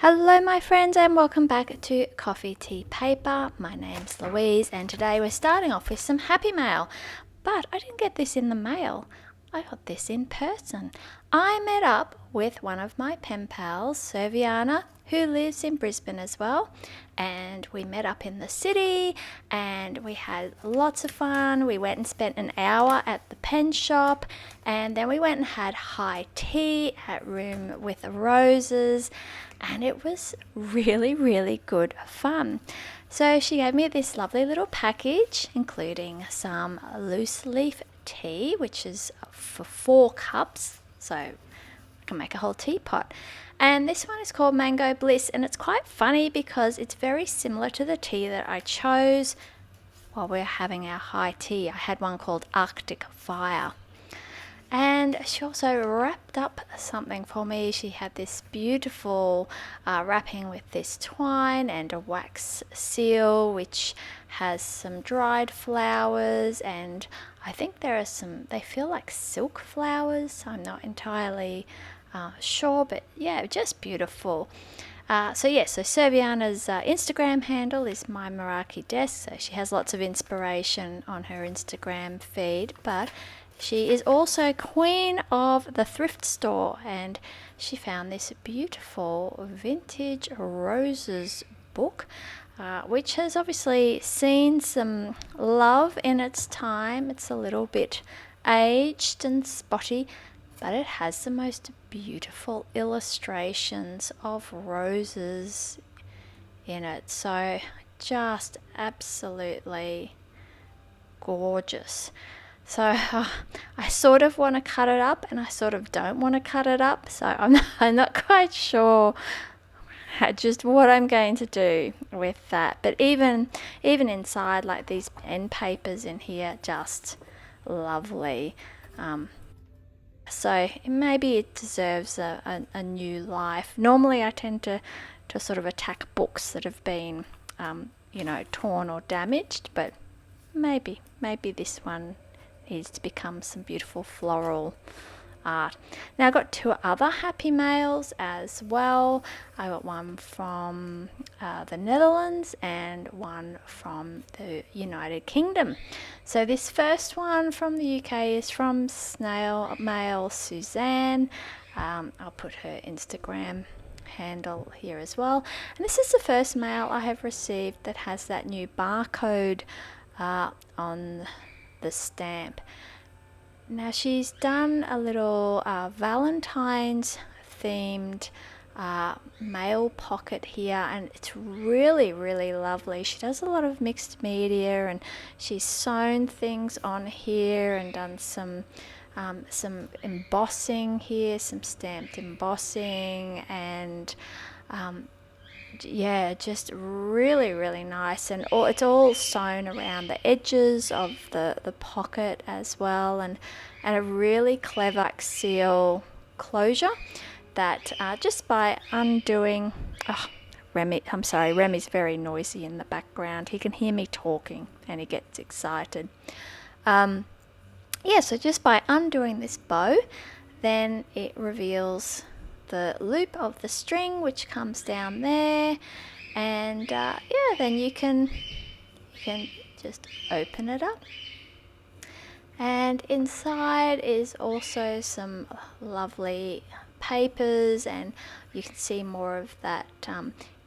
Hello my friends and welcome back to Coffee Tea Paper. My name's Louise and today we're starting off with some happy mail. But I didn't get this in the mail. I got this in person. I met up with one of my pen pals, Suzanne, who lives in Brisbane as well. And we met up in the city and we had lots of fun. We went and spent an hour at the pen shop and then we went and had high tea at Room with Roses. And it was really good fun. So she gave me this lovely little package including some loose leaf tea, which is for 4 cups, so I can make a whole teapot. And this one is called Mango Bliss, and it's quite funny because it's very similar to the tea that I chose while we were having our high tea. I had one called Arctic Fire. And she also wrapped up something for me. She had this beautiful wrapping with this twine and a wax seal which has some dried flowers, and I think there are some, they feel like silk flowers. I'm not entirely sure, but yeah, just beautiful. So Serviana's Instagram handle is My Meraki Desk, so she has lots of inspiration on her Instagram feed, but she is also queen of the thrift store, and she found this beautiful Vintage Roses book, which has obviously seen some love in its time. It's a little bit aged and spotty, but it has the most beautiful illustrations of roses in it. So just absolutely gorgeous. So I sort of want to cut it up and I sort of don't want to cut it up. So I'm not quite sure just what I'm going to do with that. But even inside, like these pen papers in here, just lovely. So maybe it deserves a new life. Normally I tend to sort of attack books that have been, torn or damaged. But maybe this one needs to become some beautiful floral art. Now I got 2 other happy mails as well. I got one from the Netherlands and one from the United Kingdom. So this first one from the UK is from Snail Mail Suzanne. I'll put her Instagram handle here as well. And this is the first mail I have received that has that new barcode on the stamp. Now she's done a little Valentine's themed mail pocket here, and it's really lovely. She does a lot of mixed media, and she's sewn things on here and done some embossing here, some stamped embossing, and just really nice, and it's all sewn around the edges of the pocket as well, and a really clever seal closure that just by undoing Remy's very noisy in the background. He can hear me talking and he gets excited. So just by undoing this bow, then it reveals the loop of the string which comes down there, and then you can just open it up, and inside is also some lovely papers, and you can see more of that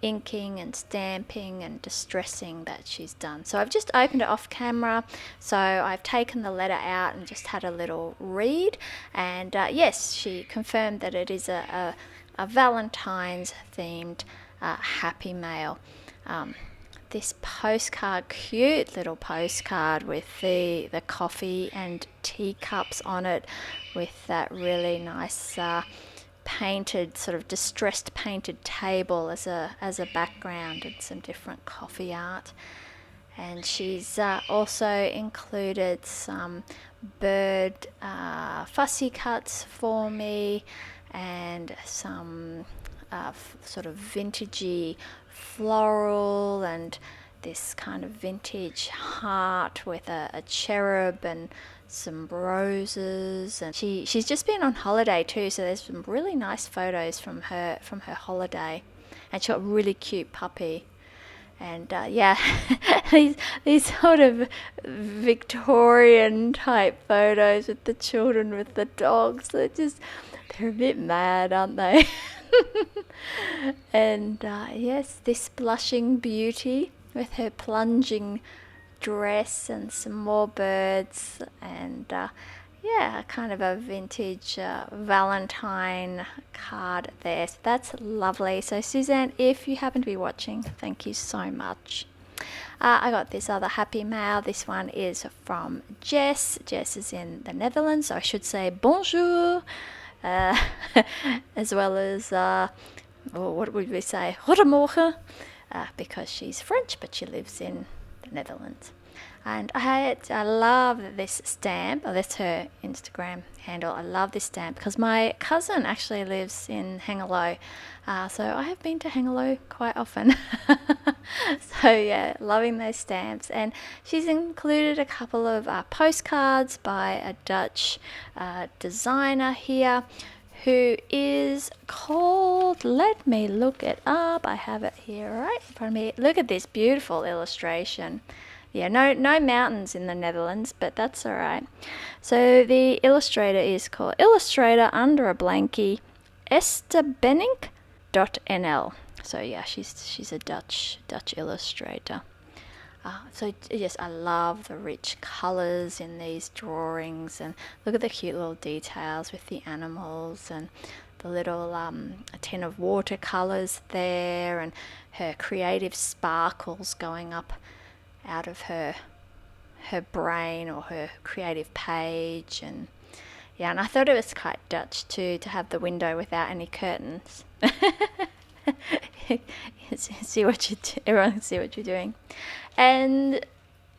inking and stamping and distressing that she's done. So I've just opened it off camera, so I've taken the letter out and just had a little read, and yes, she confirmed that it is a Valentine's themed happy mail. This postcard, cute little postcard with the coffee and tea cups on it, with that really nice painted, sort of distressed painted table as a background, and some different coffee art. And she's also included some bird fussy cuts for me, and some sort of vintagey floral, and this kind of vintage heart with a cherub and some roses. And she's just been on holiday too, so there's some really nice photos from her holiday. and she got a really cute puppy. And yeah, these sort of Victorian type photos with the children with the dogs, they're a bit mad, aren't they? And yes, this blushing beauty with her plunging dress and some more birds, and yeah, kind of a vintage Valentine card there. So that's lovely. So Suzanne, if you happen to be watching, thank you so much. I got this other happy mail. This one is from Jess. Jess is in the Netherlands, so I should say bonjour, as well as, what would we say, goedemorgen, because she's French, but she lives in the Netherlands. And I love this stamp. Oh, that's her Instagram handle. I love this stamp because my cousin actually lives in Hengelo. So I have been to Hengelo quite often. So yeah, loving those stamps. And she's included a couple of postcards by a Dutch designer here, who is called, let me look it up. I have it here right in front of me. Look at this beautiful illustration. Yeah, no mountains in the Netherlands, but that's all right. So the illustrator is called Illustrator under a blankie, estebenink.nl. So yeah, she's a Dutch illustrator. So yes, I love the rich colours in these drawings, and look at the cute little details with the animals and the little tin of watercolours there, and her creative sparkles going up out of her brain or her creative page. And yeah, and I thought it was quite Dutch too, to have the window without any curtains. See what everyone can see what you're doing. And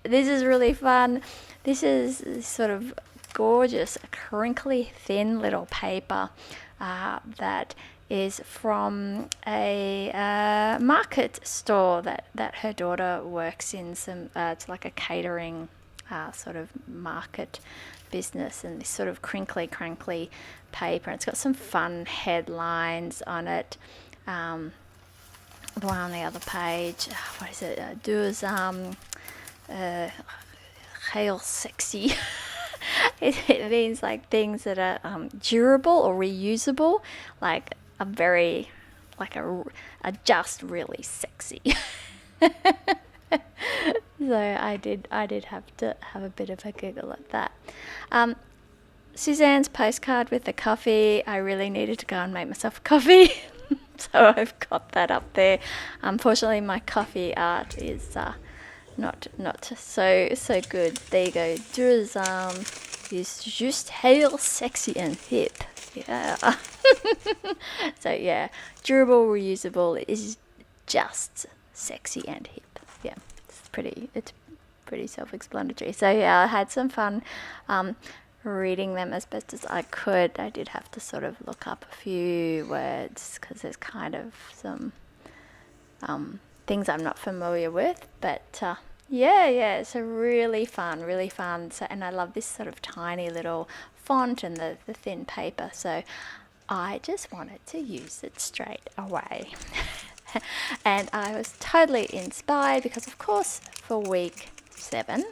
this is really fun. This is sort of gorgeous, crinkly thin little paper that is from a market store that her daughter works in. It's like a catering sort of market business, and this sort of crinkly paper. And it's got some fun headlines on it. The one on the other page, what is it? Dus heel sexy. It means like things that are durable or reusable, like a just really sexy. So I did have to have a bit of a giggle at that. Suzanne's postcard with the coffee. I really needed to go and make myself a coffee. So I've got that up there. Unfortunately, my coffee art is not so good. There you go. Durazam is just heel sexy and hip. Yeah. So yeah, durable, reusable is just sexy and hip. Yeah, it's pretty self-explanatory. So yeah, I had some fun reading them as best as I could. I did have to sort of look up a few words because there's kind of some things I'm not familiar with, but yeah, it's a really fun. So, and I love this sort of tiny little font and the thin paper, so I just wanted to use it straight away. And I was totally inspired because, of course, for week 7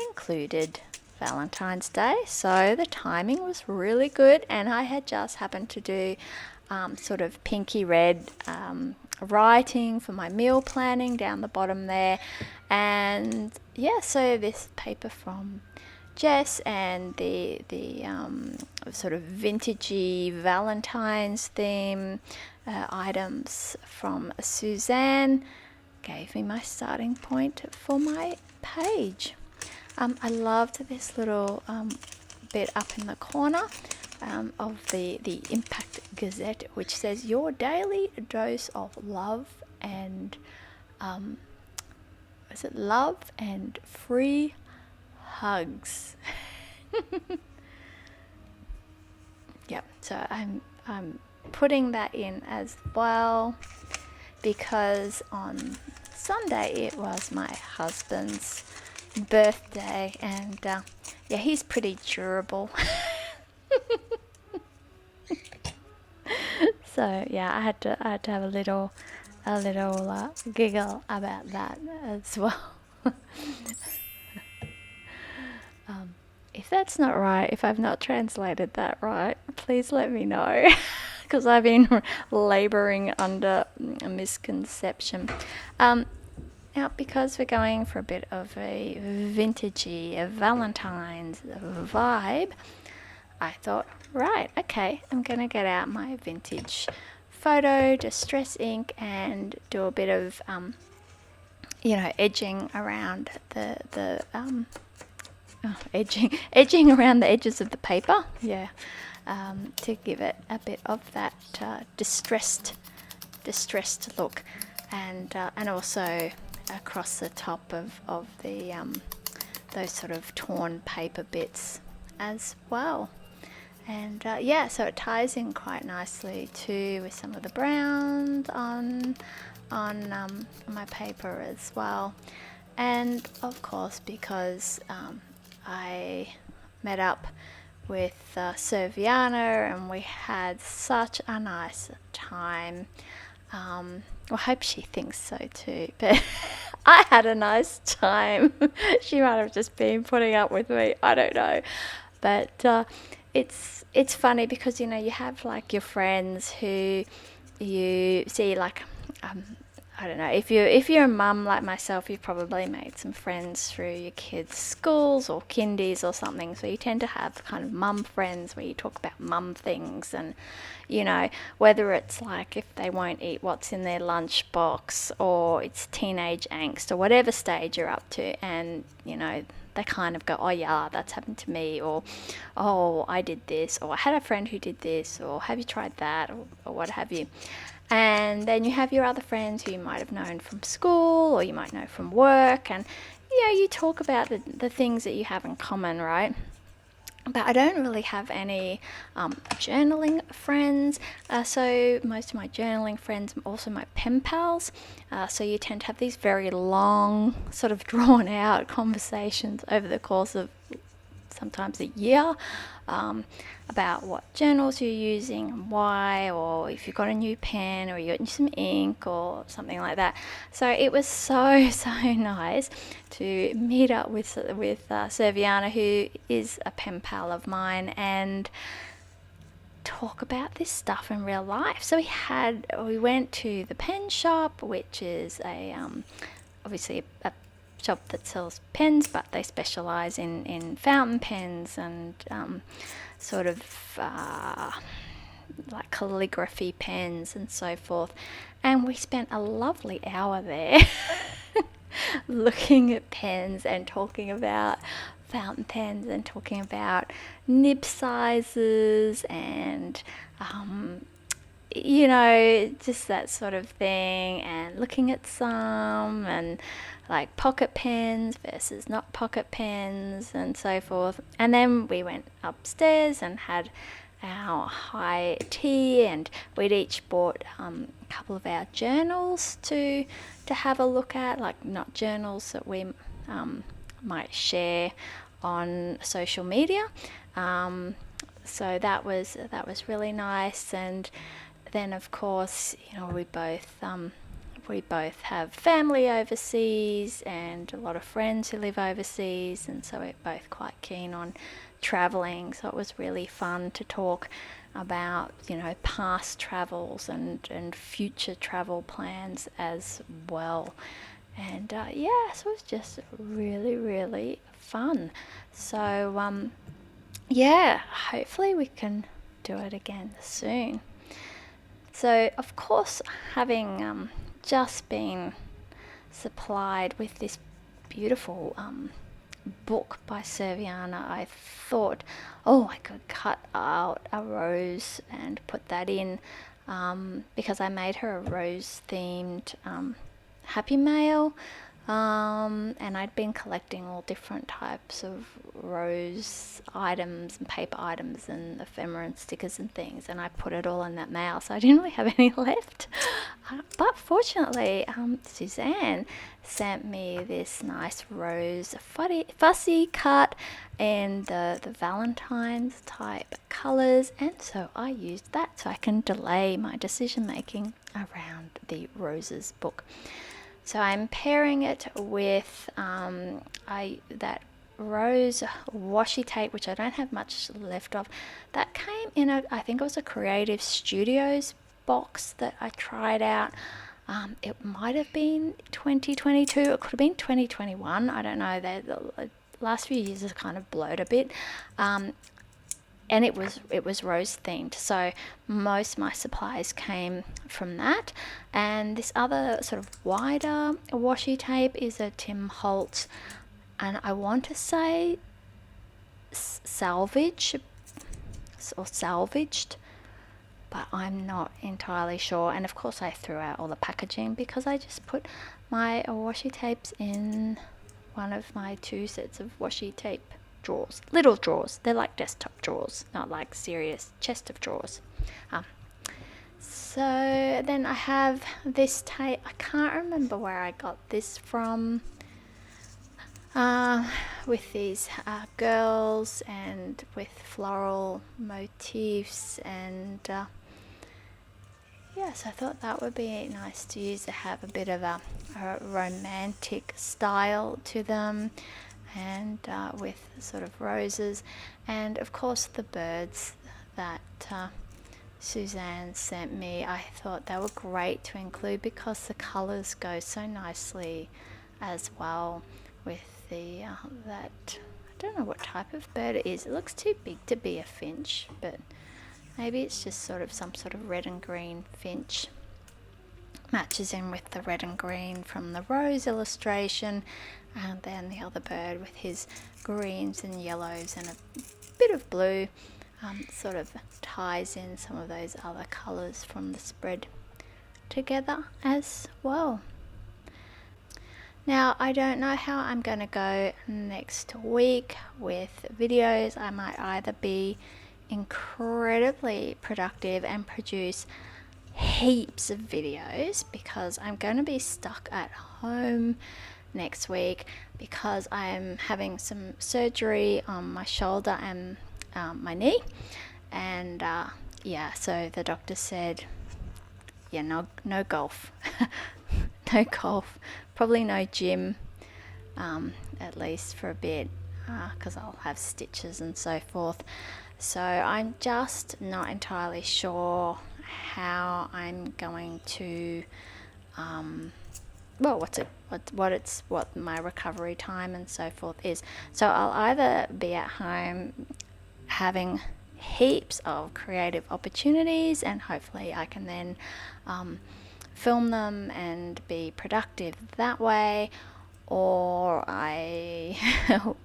included Valentine's Day, so the timing was really good, and I had just happened to do sort of pinky red writing for my meal planning down the bottom there. And yeah, so this paper from Jess and the sort of vintagey Valentine's theme items from Suzanne gave me my starting point for my page. I loved this little bit up in the corner of the Impact Gazette, which says your daily dose of love and love and free hugs. Yep. So I'm putting that in as well because on Sunday it was my husband's birthday, and yeah, he's pretty durable. So yeah, I had to have a little giggle about that as well. If that's not right, if I've not translated that right, please let me know, because I've been labouring under a misconception. Now, because we're going for a bit of a vintagey, a Valentine's vibe, I thought, right, okay, I'm going to get out my vintage photo distress ink and do a bit of, edging around edging around the edges of the paper, to give it a bit of that distressed look, and also across the top of the those sort of torn paper bits as well. And so it ties in quite nicely too with some of the browns on my paper as well. And of course, because I met up with Serviana and we had such a nice time. I hope she thinks so too, but I had a nice time. She might have just been putting up with me, I don't know. But it's funny because, you have like your friends who you see, like, I don't know, if you're a mum like myself, you've probably made some friends through your kids' schools or kindies or something, so you tend to have kind of mum friends where you talk about mum things, and whether it's like if they won't eat what's in their lunchbox, or it's teenage angst, or whatever stage you're up to, and they kind of go, oh yeah, that's happened to me, or oh, I did this, or I had a friend who did this, or have you tried that, or what have you. And then you have your other friends who you might have known from school, or you might know from work, and you talk about the things that you have in common, right? But I don't really have any journaling friends, so most of my journaling friends are also my pen pals, so you tend to have these very long, sort of drawn out conversations over the course of sometimes a year, about what journals you're using and why, or if you've got a new pen or you got some ink or something like that. So it was so nice to meet up with Serviana, who is a pen pal of mine, and talk about this stuff in real life. So we went to the pen shop, which is obviously a shop that sells pens, but they specialize in fountain pens and sort of like calligraphy pens and so forth. And we spent a lovely hour there looking at pens and talking about fountain pens and talking about nib sizes and just that sort of thing, and looking at some, and like pocket pens versus not pocket pens and so forth. And then we went upstairs and had our high tea, and we'd each bought a couple of our journals to have a look at, like not journals that we might share on social media. So that was really nice. And then of course, we both have family overseas and a lot of friends who live overseas, and so we're both quite keen on traveling. So it was really fun to talk about past travels and future travel plans as well. And so it was just really fun. So hopefully we can do it again soon. So of course, having just been supplied with this beautiful book by Serviana, I thought, I could cut out a rose and put that in, because I made her a rose themed Happy Mail And I'd been collecting all different types of rose items and paper items and ephemera and stickers and things, and I put it all in that mail, so I didn't really have any left. But fortunately, Suzanne sent me this nice rose fussy cut and the Valentine's type colors, and so I used that so I can delay my decision making around the roses book. So I'm pairing it with that rose washi tape, which I don't have much left of. That came in I think it was a Creative Studios box that I tried out. It might have been 2022, it could have been 2021, I don't know. The last few years has kind of blurred a bit. And it was rose themed, so most of my supplies came from that. And this other sort of wider washi tape is a Tim Holtz, and I want to say salvaged, but I'm not entirely sure. And of course I threw out all the packaging because I just put my washi tapes in one of my 2 sets of washi tape drawers, little drawers. They're like desktop drawers, not like serious chest of drawers. So then I have this tape. I can't remember where I got this from, with these girls and with floral motifs, and yes, I thought that would be nice to use, to have a bit of a romantic style to them, and with sort of roses, and of course the birds that Suzanne sent me. I thought they were great to include because the colours go so nicely as well with the that, I don't know what type of bird it is. It looks too big to be a finch, but maybe it's just sort of some sort of red and green finch. Matches in with the red and green from the rose illustration, and then the other bird with his greens and yellows and a bit of blue sort of ties in some of those other colours from the spread together as well. Now, I don't know how I'm going to go next week with videos. I might either be incredibly productive and produce heaps of videos because I'm going to be stuck at home next week because I'm having some surgery on my shoulder and my knee, and so the doctor said no golf no golf, probably no gym, at least for a bit, because I'll have stitches and so forth. So I'm just not entirely sure how I'm going to what my recovery time and so forth is. So I'll either be at home having heaps of creative opportunities, and hopefully I can then film them and be productive that way, or I'll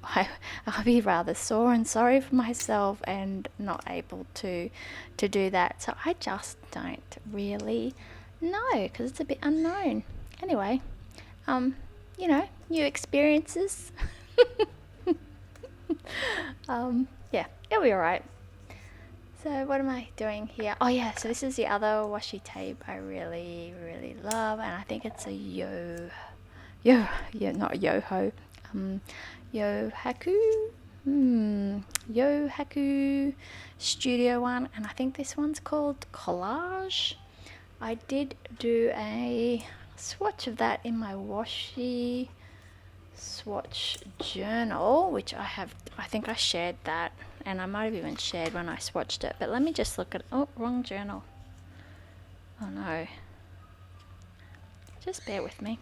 be rather sore and sorry for myself and not able to do that. So I just don't really know because it's a bit unknown. Anyway, new experiences. Yeah, it'll be alright. So what am I doing here? Oh yeah, so this is the other washi tape I really, really love, and I think it's a Yohaku Studio one, and I think this one's called Collage. I did do a swatch of that in my washi swatch journal, which I think I shared that, and I might have even shared when I swatched it, but let me just look at, oh, wrong journal. Oh no. Just bear with me.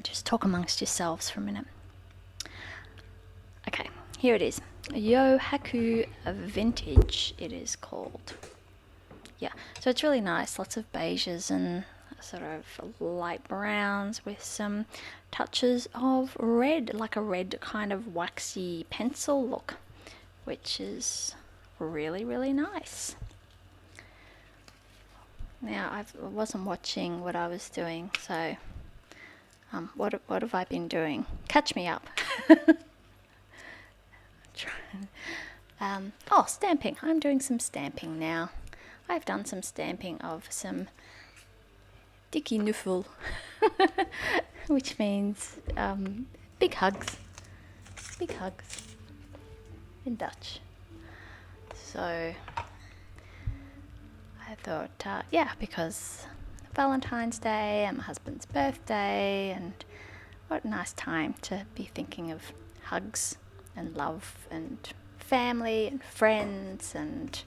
Just talk amongst yourselves for a minute. Okay, here it is. Yohaku Vintage, it is called. Yeah, so it's really nice. Lots of beiges and sort of light browns with some touches of red, like a red kind of waxy pencil look, which is really, really nice. Now, I wasn't watching what I was doing, so What have I been doing? Catch me up. Stamping. I'm doing some stamping now. I've done some stamping of some Dickie Nuffel, which means big hugs. Big hugs in Dutch. So I thought, because Valentine's Day and my husband's birthday, and what a nice time to be thinking of hugs and love and family and friends, and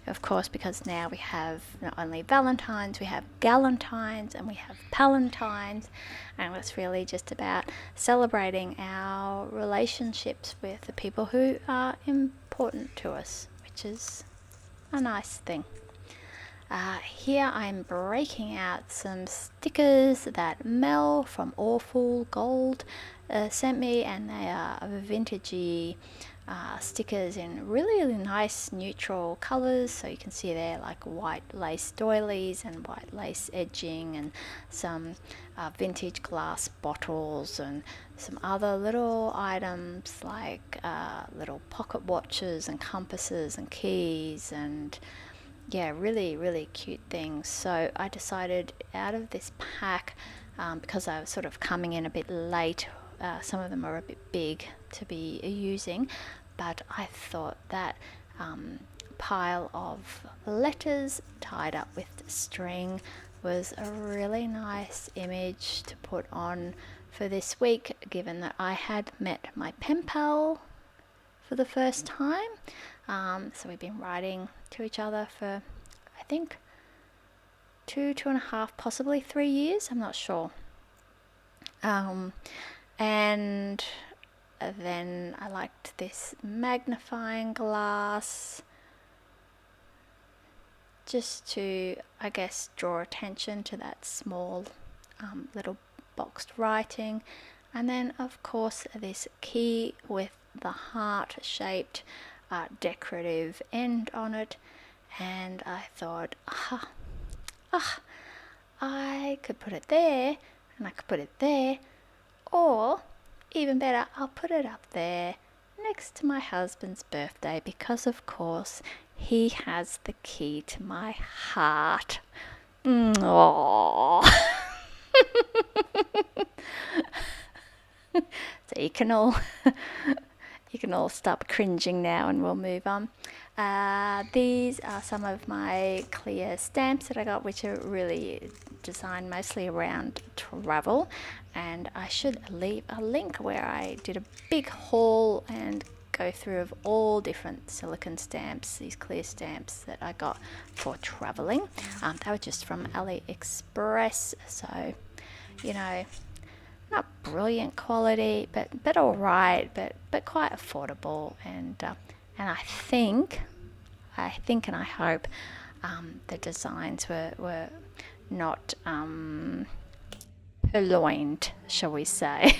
of course because now we have not only Valentines, we have Galentines and we have Palentines, and it's really just about celebrating our relationships with the people who are important to us, which is a nice thing. Here I'm breaking out some stickers that Mel from Awful Gold sent me, and they are vintagey stickers in really nice neutral colours. So you can see there like white lace doilies and white lace edging, and some vintage glass bottles, and some other little items like little pocket watches and compasses and keys, and really cute things. So I decided out of this pack, because I was sort of coming in a bit late, some of them are a bit big to be using, but I thought that pile of letters tied up with string was a really nice image to put on for this week, given that I had met my penpal for the first time. So we've been writing to each other for, I think, 2.5, possibly 3 years, I'm not sure. And then I liked this magnifying glass just to, I guess, draw attention to that small little boxed writing. And then of course this key with the heart shaped decorative end on it, and I thought, I could put it there, and I could put it there, or even better, I'll put it up there next to my husband's birthday, because of course he has the key to my heart. Aww. So you can all stop cringing now, and we'll move on. These are some of my clear stamps that I got, which are really designed mostly around travel, and I should leave a link where I did a big haul and go through of all different silicone stamps, these clear stamps that I got for traveling. They were just from AliExpress, so not brilliant quality, but all right, but quite affordable, and I think and I hope the designs were not purloined, shall we say.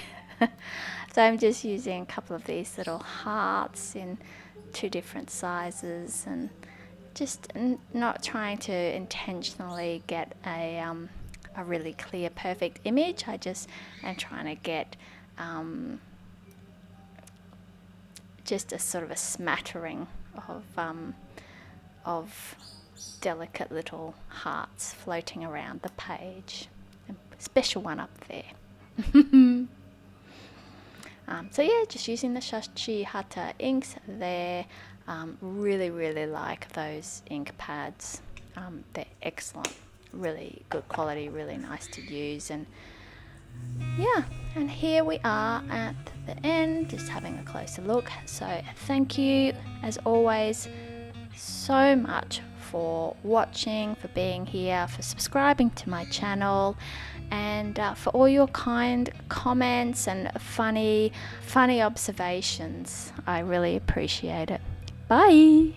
So I'm just using a couple of these little hearts in 2 different sizes, and just not trying to intentionally get a really clear, perfect image. I just am trying to get just a sort of a smattering of delicate little hearts floating around the page. A special one up there. Just using the Shashi Hata inks there. Really like those ink pads. They're excellent, really good quality, really nice to use. And here we are at the end, just having a closer look. So thank you as always so much for watching, for being here, for subscribing to my channel, and for all your kind comments and funny observations. I really appreciate it. Bye.